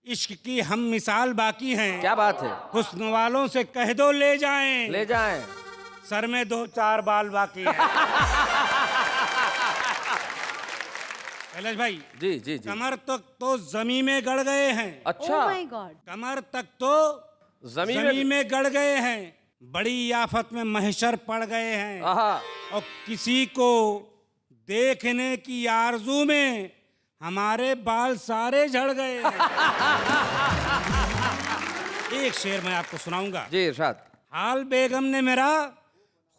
Speaker 5: इश्क की हम मिसाल बाकी हैं।
Speaker 1: क्या बात है।
Speaker 5: हुस्न वालों से कह दो ले जाएं,
Speaker 1: ले जाएं,
Speaker 5: सर में 2-4 बाल बाकी हैं। कैलाश भाई,
Speaker 1: जी जी जी।
Speaker 5: कमर तक तो जमीन में गड़ गए हैं।
Speaker 1: अच्छा,
Speaker 7: ओह माय गॉड।
Speaker 5: कमर तक तो
Speaker 1: जमीन
Speaker 5: में गड़ गए हैं, बड़ी आफत में महशर पड़ गए हैं,
Speaker 1: आहा,
Speaker 5: और किसी को देखने की आरजू में हमारे बाल सारे झड़ गए हैं। एक शेर मैं आपको सुनाऊंगा।
Speaker 1: जी इरशाद।
Speaker 5: हाल बेगम ने मेरा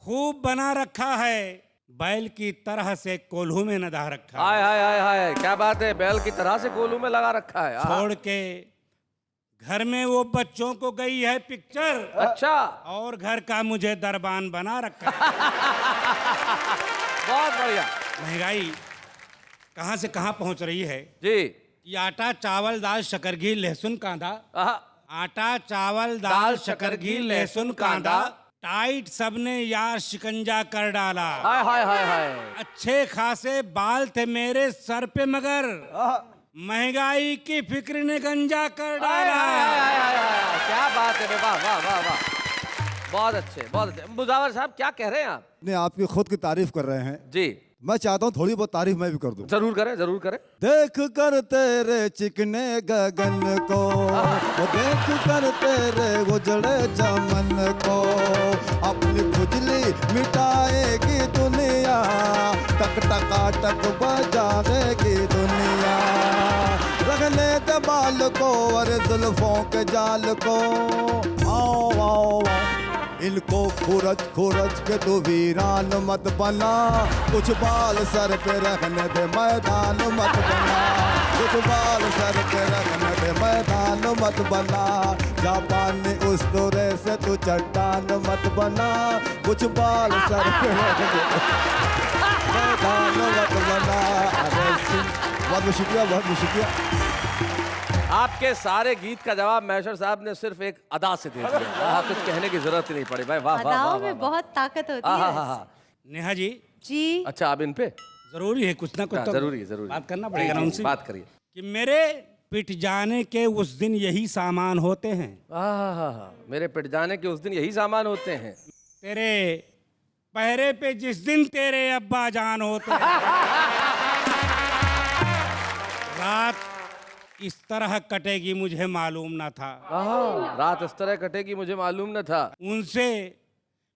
Speaker 5: खूब बना रखा है, बैल की तरह से कोल्हू में नदा रखा है।
Speaker 1: हाय हाय हाय हाय, क्या बात है। बैल की तरह से कोलू में लगा रखा है।
Speaker 5: छोड़ के घर में वो बच्चों को गई है पिक्चर,
Speaker 1: अच्छा,
Speaker 5: और घर का मुझे दरबान बना रखा है।
Speaker 1: बहुत बढ़िया।
Speaker 5: महंगाई कहाँ से कहाँ पहुंच रही है
Speaker 1: जी,
Speaker 5: ये आटा चावल दाल शक्कर घी लहसुन कांदा,
Speaker 1: आहा,
Speaker 5: आटा चावल दाल शक्कर घी लहसुन कांदा, टाइट सबने यार शिकंजा कर डाला।
Speaker 1: हाय हाय हाय हाय।
Speaker 5: अच्छे खासे बाल थे मेरे सर पे, मगर महंगाई की फिक्र ने गंजा कर
Speaker 1: हाय
Speaker 5: डाला।
Speaker 1: हाय हाय हाय हाय, क्या बात है। वाह वाह वाह वाह, बहुत अच्छे बहुत अच्छे। मुजावर साहब क्या कह रहे हैं आप?
Speaker 3: नहीं, आपकी खुद की तारीफ कर रहे हैं।
Speaker 1: जी,
Speaker 3: मैं चाहता हूँ थोड़ी बहुत तारीफ मैं भी कर दूं।
Speaker 1: जरूर करें, जरूर करें।
Speaker 3: देख कर तेरे चिकने गगन को, वो देख कर तेरे उजड़े चमन को, अपनी खुजली मिटाएगी दुनिया, टक टका टक बजाएगी दुनिया। रखने दे बाल को और जुल्फों के जाल को, आओ आओ आओ इनको खुरच खुरच के तू वीरान मत बना, कुछ बाल सर पे रखने दे मैदान मत बना, कुछ बाल सर पे रखने दे मैदान मत बना, जापानी उस तोरे से तू चट्टान मत बना, कुछ बाल सर पे रखने दे मैदान मत बना। बहुत शुक्रिया, बहुत शुक्रिया।
Speaker 1: आपके सारे गीत का जवाब मैशर साहब ने सिर्फ एक अदा से दे दिया। कुछ कहने की जरूरत ही नहीं पड़ी भाई। वाह वाह वाह
Speaker 7: अदाओं में बहुत ताकत होती है।
Speaker 5: नेहा जी
Speaker 7: जी
Speaker 1: अच्छा, अब इन पे
Speaker 5: जरूरी है कुछ ना कुछ तो
Speaker 1: जरूरी है, जरूरी
Speaker 5: बात करना पड़ेगा ना उनसे।
Speaker 1: बात करिए।
Speaker 5: कि मेरे पिट जाने के उस दिन यही सामान होते हैं।
Speaker 1: मेरे पिट जाने के उस दिन यही सामान होते हैं।
Speaker 5: तेरे पहरे पे जिस दिन तेरे अब्बा जान होते हैं। रात इस तरह कटेगी मुझे मालूम न था।
Speaker 1: रात इस तरह कटेगी मुझे मालूम न था।
Speaker 5: उनसे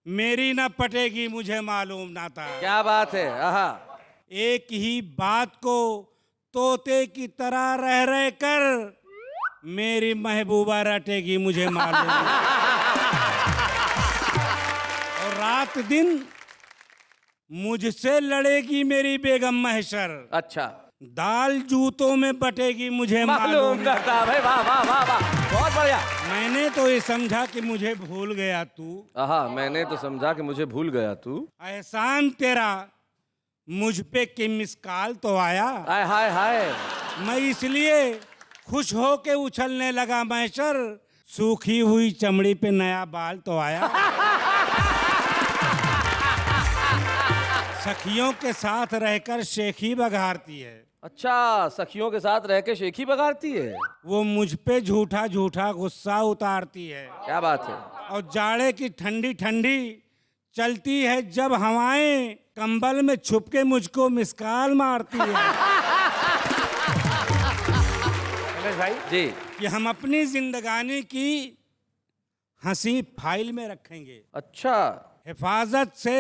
Speaker 5: मेरी न पटेगी मुझे मालूम न था।
Speaker 1: क्या बात है।
Speaker 5: एक ही बात को तोते की तरह रह रह कर मेरी महबूबा रटेगी मुझे मालूम। और रात दिन मुझसे लड़ेगी मेरी बेगम महशर।
Speaker 1: अच्छा,
Speaker 5: दाल जूतों में बटेगी मुझे
Speaker 1: मालूम न था भाई। वाह वाह वाह वाह, बहुत बढ़िया।
Speaker 5: मैंने तो ये समझा कि मुझे भूल गया तू।
Speaker 1: मैंने तो समझा कि मुझे भूल गया तू।
Speaker 5: एहसान तेरा मुझ पे कि मिसकाल तो आया।
Speaker 1: हाय हाय हाय।
Speaker 5: मैं इसलिए खुश हो के उछलने लगा महशर, सूखी हुई चमड़ी पे नया बाल तो आया। सखियों के साथ रहकर शेखी बघारती है।
Speaker 1: अच्छा, सखियों के साथ रह के शेखी बघारती है।
Speaker 5: वो मुझ पे झूठा झूठा गुस्सा उतारती है।
Speaker 1: क्या बात है।
Speaker 5: और जाड़े की ठंडी ठंडी चलती है जब हवाएं, कंबल में छुप के मुझको मिसकाल मारती है। भाई
Speaker 1: जी,
Speaker 5: कि हम अपनी जिंदगानी की हंसी फाइल में रखेंगे।
Speaker 1: अच्छा,
Speaker 5: हिफाजत से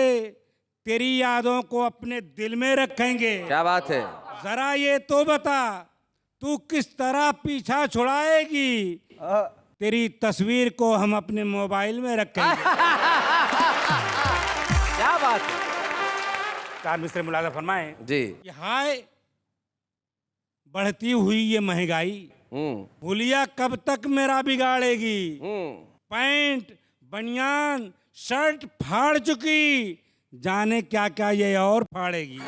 Speaker 5: तेरी यादों को अपने दिल में रखेंगे।
Speaker 1: क्या बात है।
Speaker 5: जरा ये तो बता तू किस तरह पीछा छुड़ाएगी, तेरी तस्वीर को हम अपने मोबाइल में रखेंगे।
Speaker 1: क्या बात है।
Speaker 5: चार मिस्र मुलाजा फरमाए
Speaker 1: जी।
Speaker 5: कि हाय बढ़ती हुई ये महंगाई, हुलिया कब तक मेरा बिगाड़ेगी। पैंट बनियान शर्ट फाड़ चुकी, जाने क्या क्या ये और फाड़ेगी।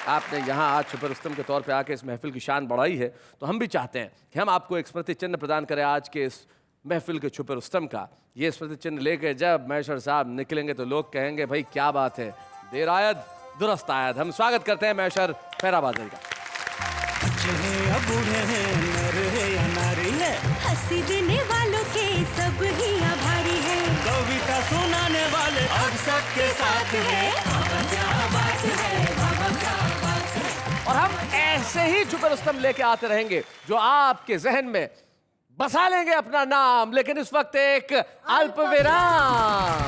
Speaker 1: आपने यहाँ आज छुपे रुस्तम के तौर पे आके इस महफिल की शान बढ़ाई है, तो हम भी चाहते हैं कि हम आपको एक स्मृति चिन्ह प्रदान करें आज के इस महफिल के छुपे रुस्तम का। ये स्मृति चिन्ह लेके जब मैशर साहब निकलेंगे तो लोग कहेंगे भाई क्या बात है, देर आयद दुरुस्त आयद। हम स्वागत करते हैं मैशर फैराबादी का।
Speaker 2: हंसी देने वालों के सब ही आभारी है,
Speaker 8: कविता सुनाने वाले अब सबके साथ है।
Speaker 1: और हम ऐसे ही छुपे रुस्तम लेके आते रहेंगे जो आपके जहन में बसा लेंगे अपना नाम। लेकिन इस वक्त एक अल्प विराम।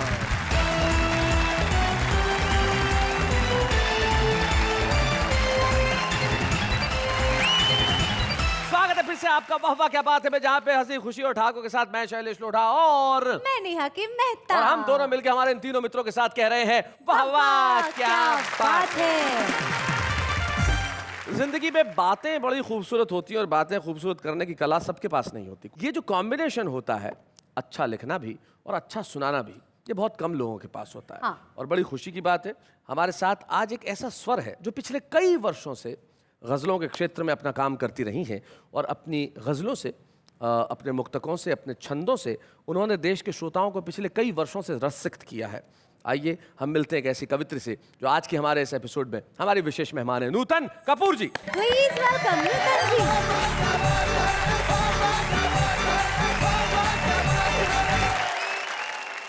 Speaker 1: स्वागत है फिर से आपका वाह वाह क्या बात है में, जहां पे हंसी खुशी और ठाकुर के साथ मैं शैलेश लोढ़ा और
Speaker 7: मैं नेहा के मेहता,
Speaker 1: और हम दोनों मिलकर हमारे इन तीनों मित्रों के साथ कह रहे हैं वाह वाह क्या बात
Speaker 7: है।
Speaker 1: जिंदगी में बातें बड़ी खूबसूरत होती हैं और बातें खूबसूरत करने की कला सबके पास नहीं होती। ये जो कॉम्बिनेशन होता है, अच्छा लिखना भी और अच्छा सुनाना भी, ये बहुत कम लोगों के पास होता है। और बड़ी खुशी की बात है हमारे साथ आज एक ऐसा स्वर है जो पिछले कई वर्षों से गज़लों के क्षेत्र में अपना काम करती रही हैं और अपनी गज़लों से, अपने मुक्तकों से, अपने छंदों से उन्होंने देश के श्रोताओं को पिछले कई वर्षों से रसिक्त किया है। आइए हम मिलते हैं एक ऐसी कवित्री से जो आज की हमारे इस एपिसोड में हमारी विशेष मेहमान है, नूतन कपूर जी।
Speaker 7: प्लीज वेलकम नूतन जी।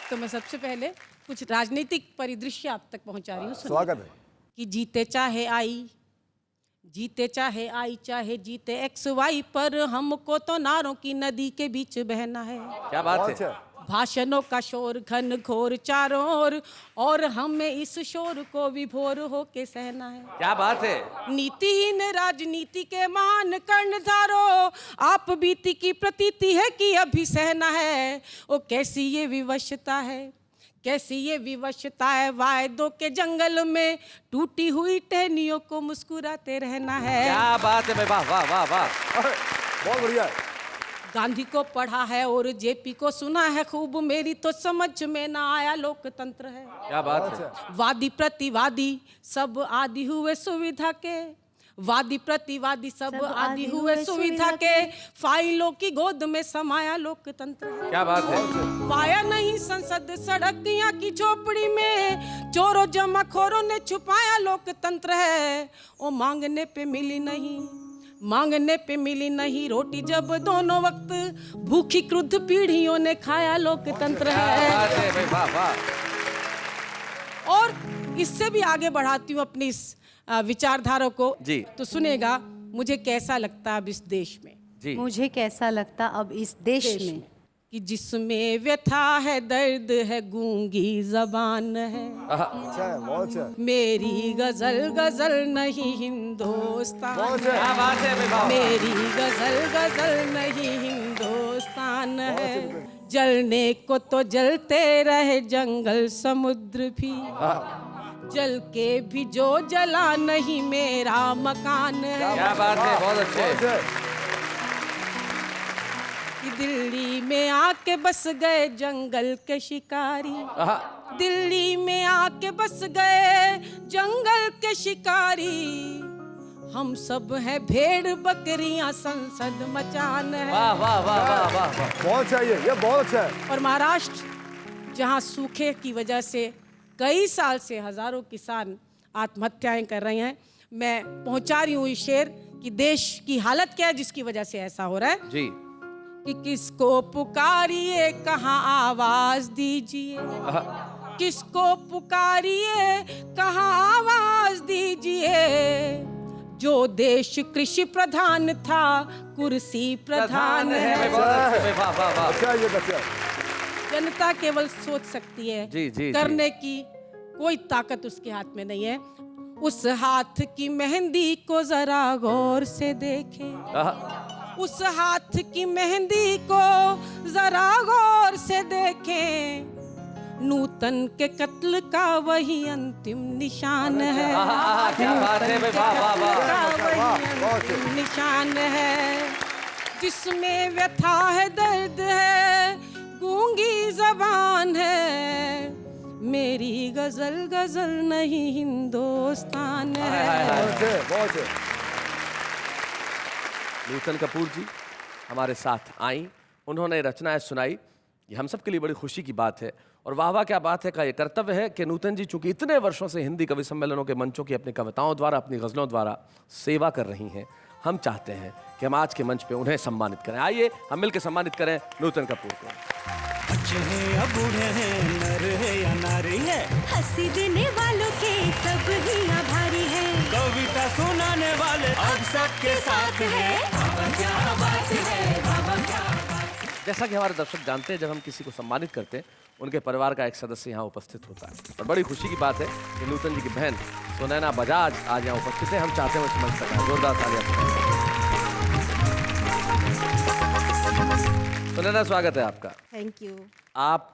Speaker 6: तो मैं सबसे पहले कुछ राजनीतिक परिदृश्य आप तक पहुंचा रही हूँ। सुनिए।
Speaker 3: स्वागत है।
Speaker 6: कि जीते चाहे आई, चाहे जीते XY, पर हमको तो नारों की नदी के बीच बहना है।
Speaker 1: क्या बात है।
Speaker 6: भाषणों का शोर घन घोर चारों ओर, और हमें इस शोर को विभोर होके सहना है।
Speaker 1: क्या बात है।
Speaker 6: नीतिहीन राजनीति के महान कर्णधारो, आप बीती की प्रतीति है कि अभी सहना है। ओ कैसी ये विवशता है, कैसी ये विवशता है, वायदों के जंगल में टूटी हुई टहनियों को मुस्कुराते रहना है।
Speaker 1: क्या बात है भाई, वाह वाह वाह वाह।
Speaker 3: बहुत बढ़िया है।
Speaker 6: गांधी को पढ़ा है और जेपी को सुना है खूब, मेरी तो समझ में ना आया लोकतंत्र है।
Speaker 1: क्या बात है।
Speaker 6: वादी प्रतिवादी सब आदि हुए सुविधा के, वादी प्रतिवादी सब आदि हुए सुविधा के, फाइलों की गोद में समाया लोकतंत्र है।
Speaker 1: क्या बात है।
Speaker 6: पाया नहीं संसद सड़कियां की झोपड़ी में, चोरों जमाखोरों ने छुपाया लोकतंत्र है। ओ मांगने पे मिली नहीं, मांगने पे मिली नहीं रोटी, जब दोनों वक्त भूखी क्रुद्ध पीढ़ियों ने खाया लोकतंत्र है।
Speaker 1: क्या बात है भाई, वाह वाह।
Speaker 6: और इससे भी आगे बढ़ाती हूँ अपनी इस विचारधारा को
Speaker 1: जी।
Speaker 6: तो सुनेगा, मुझे कैसा लगता अब इस देश में
Speaker 1: जी।
Speaker 7: मुझे कैसा लगता अब इस देश में
Speaker 6: कि जिसमें व्यथा है, दर्द है, गूंगी जबान है।
Speaker 3: अच्छा है, बहुत अच्छा है।
Speaker 6: मेरी गजल गजल नहीं हिंदुस्तान,
Speaker 1: क्या बात है भाई, वाह।
Speaker 6: मेरी गजल गजल नहीं हिंदुस्तान है। जलने को तो जलते रहे जंगल समुद्र भी, जल के भी जो जला नहीं मेरा मकान है।
Speaker 1: क्या बात है, बहुत अच्छे।
Speaker 6: कि दिल्ली में आके बस गए जंगल के शिकारी, दिल्ली में आके बस गए जंगल के शिकारी, हम सब हैं भेड़ बकरियां संसद मचान है।
Speaker 1: वाह वाह वाह वाह वाह वाह।
Speaker 3: बहुत अच्छा है, ये बहुत अच्छा है।
Speaker 6: और महाराष्ट्र जहां सूखे की वजह से कई साल से हजारों किसान आत्महत्याएं कर रहे हैं, मैं पहुंचा रही हूँ इस शेर कि देश की हालत क्या है जिसकी वजह से ऐसा हो रहा है।
Speaker 1: जी।
Speaker 6: कि किसको पुकारिए कहाँ आवाज दीजिए, किसको पुकारिए कहाँ आवाज दीजिए, जो देश कृषि प्रधान था कुर्सी प्रधान है।
Speaker 1: बहुत अच्छे, वाह वाह वाह।
Speaker 3: अच्छा है, ये अच्छा है।
Speaker 6: जनता केवल सोच सकती है,
Speaker 1: जी, जी,
Speaker 6: करने की कोई ताकत उसके हाथ में नहीं है। उस हाथ की मेहंदी को जरा गौर से देखें, उस हाथ की मेहंदी को जरा गौर से देखें, नूतन के कत्ल का वही अंतिम निशान है।
Speaker 1: क्या बात है भाई, वाह वाह वाह।
Speaker 6: वही अंतिम निशान है, जिसमें व्यथा है, दर्द है, गूंगी जबान है, मेरी गजल गजल नहीं हिंदुस्तान है।
Speaker 3: बहुत है।
Speaker 1: नूतन कपूर जी हमारे साथ आई, उन्होंने रचनाएं सुनाई, ये हम सब के लिए बड़ी खुशी की बात है। और वाह वाह क्या बात है का ये कर्तव्य है कि नूतन जी चूंकि इतने वर्षों से हिंदी कवि सम्मेलनों के मंचों की अपनी कविताओं द्वारा, अपनी गज़लों द्वारा सेवा कर रही हैं, हम चाहते हैं कि हम आज के मंच पे उन्हें सम्मानित करें। आइए हम मिलकर सम्मानित करें नूतन कपूर को।
Speaker 8: बच्चे हैं या बूढ़े हैं, नर है या नारी है,
Speaker 2: हंसी देने वालों के सब ही आभारी है,
Speaker 8: कविता सुनाने वाले अब सबके साथ है। बाबा क्या बात है, बाबा क्या बात है।
Speaker 1: जैसा कि हमारे दर्शक जानते हैं, जब हम किसी को सम्मानित करते हैं उनके परिवार का एक सदस्य यहाँ उपस्थित होता है, और बड़ी खुशी की बात है कि नूतन जी की बहन सुनैना बजाज आज यहाँ उपस्थित है। हम चाहते हैं उस मंच तक आए, जोरदार तालियां। सुनैना, स्वागत है आपका।
Speaker 6: Thank you.
Speaker 1: आप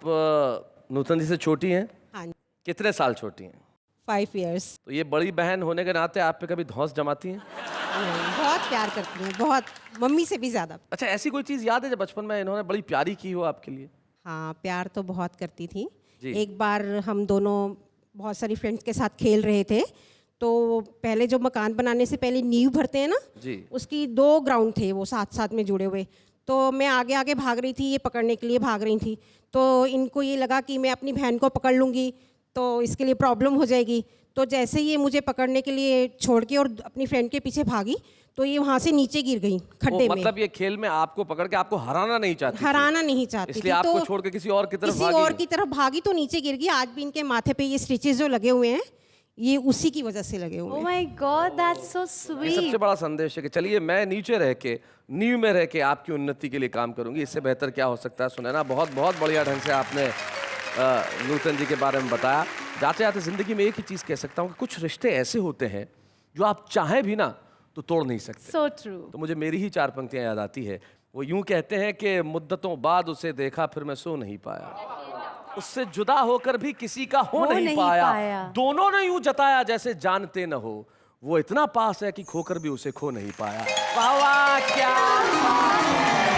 Speaker 1: नूतन जी से छोटी हैं?
Speaker 6: हाँ,
Speaker 1: कितने साल छोटी हैं?
Speaker 6: 5 years।
Speaker 1: तो ये बड़ी बहन होने के नाते आप पे कभी धौंस जमाती हैं?
Speaker 6: बहुत प्यार करती हैं, बहुत, मम्मी से भी ज्यादा।
Speaker 1: अच्छा, ऐसी कोई चीज़ याद है जब बचपन में इन्होंने बड़ी प्यारी की हो आपके लिए?
Speaker 9: हाँ, प्यार तो बहुत करती थी।
Speaker 1: जी।
Speaker 9: एक बार हम दोनों बहुत सारी फ्रेंड्स के साथ खेल रहे थे, तो पहले जो मकान बनाने से पहले नींव भरते हैं ना,
Speaker 1: जी।
Speaker 9: उसकी 2 ग्राउंड थे वो साथ साथ में जुड़े हुए। तो मैं आगे आगे भाग रही थी, ये पकड़ने के लिए भाग रही थी, तो इनको ये लगा कि मैं अपनी बहन को पकड़ लूँगी तो इसके लिए प्रॉब्लम हो जाएगी, तो जैसे ये मुझे पकड़ने के लिए छोड़ के और अपनी फ्रेंड के पीछे भागी तो ये वहाँ से नीचे गिर गई खड्डे में।
Speaker 1: मतलब ये खेल में आपको पकड़ के आपको हराना नहीं चाहती थी।
Speaker 9: हराना नहीं चाहती
Speaker 1: इसलिए
Speaker 9: थी,
Speaker 1: आपको
Speaker 9: तो
Speaker 1: छोड़ के किसी और की तरफ
Speaker 9: किसी
Speaker 1: भागी।
Speaker 9: और की तरफ भागी तो नीचे गिर गई। आज भी इनके माथे पे ये स्टिचेस जो लगे हुए हैं ये उसी की वजह से लगे हुए
Speaker 7: Oh
Speaker 9: हैं।
Speaker 7: my God, that's so
Speaker 1: ये
Speaker 7: sweet.
Speaker 1: सबसे बड़ा संदेश है कि चलिए मैं नीचे रह के नींव में रह के आपकी उन्नति के लिए काम करूंगी। इससे बेहतर क्या हो सकता है। सुनैना, बहुत बहुत बढ़िया ढंग से आपने नूतन जी के बारे में बताया। जाते जाते जिंदगी में एक ही चीज़ कह सकता हूँ कि कुछ रिश्ते ऐसे होते हैं जो आप चाहें भी ना तो तोड़ नहीं सकते।
Speaker 7: So true.
Speaker 1: तो मुझे मेरी ही 4 पंक्तियां याद आती है। वो यूं कहते हैं कि मुद्दतों बाद उसे देखा फिर मैं सो नहीं पाया, उससे जुदा होकर भी किसी का हो नहीं पाया, दोनों ने यूं जताया जैसे जानते न हो, वो इतना पास है कि खोकर भी उसे खो नहीं पाया। वाह वाह, क्या बात है।